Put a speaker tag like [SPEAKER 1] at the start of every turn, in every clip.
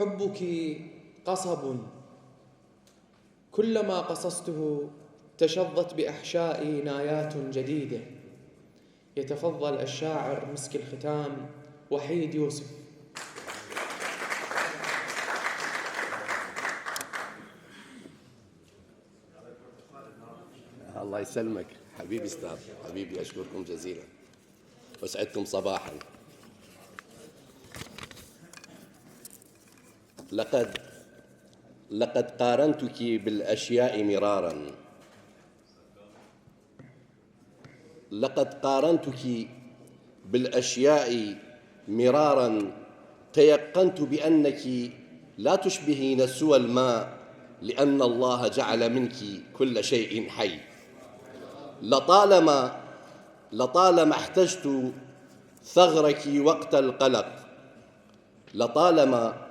[SPEAKER 1] حبك قصب، كلما قصصته تشظت بأحشائي نايات جديدة. يتفضل الشاعر مسك الختام وحيد يوسف.
[SPEAKER 2] الله يسلمك حبيبي استاذ، حبيبي اشكركم جزيلا واسعدكم صباحا. لقد قارنتك بالاشياء مرارا، لقد قارنتك بالاشياء مرارا، تيقنت بانك لا تشبهين سوى الماء، لان الله جعل منك كل شيء حي. لطالما احتجت ثغرك وقت القلق، لطالما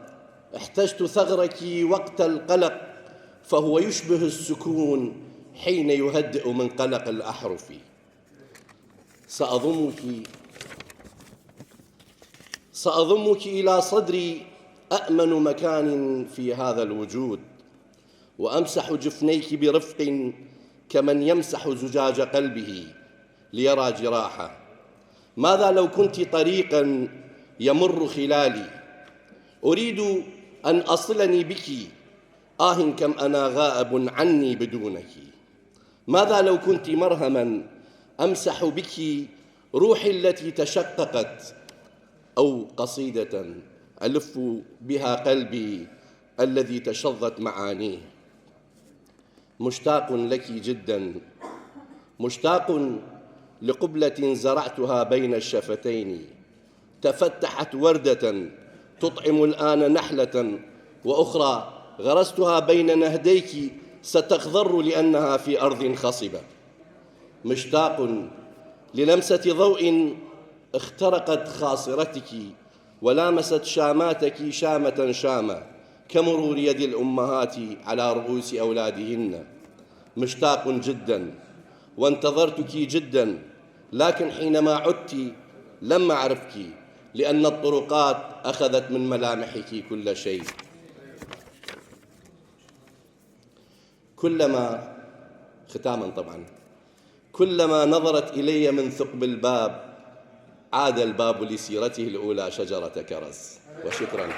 [SPEAKER 2] احتجت ثغرك وقت القلق، فهو يشبه السكون حين يهدئ من قلق الأحرف. سأضمك إلى صدري أأمن مكان في هذا الوجود، وأمسح جفنيك برفق كمن يمسح زجاج قلبه ليرى جراحه. ماذا لو كنت طريقا يمر خلالي، أريد أن أصلني بك، كم أنا غائب عني بدونك. ماذا لو كنت مرهما أمسح بك روحي التي تشققت، أو قصيدة ألف بها قلبي الذي تشظت معانيه. مشتاق لك جدا، مشتاق لقبلة زرعتها بين الشفتين، تفتحت وردة تطعم الآن نحلة، وأخرى غرستها بين نهديك ستخضر لأنها في أرض خصبة. مشتاق للمسة ضوء اخترقت خاصرتك ولامست شاماتك شامة شامة كمرور يد الأمهات على رؤوس أولادهن. مشتاق جدا وانتظرتك جدا، لكن حينما عدت لم أعرفك، لأن الطرقات أخذت من ملامحك كل شيء. كلما نظرت إلي من ثقب الباب عاد الباب لسيرته الأولى شجرة كرز. وشكرا.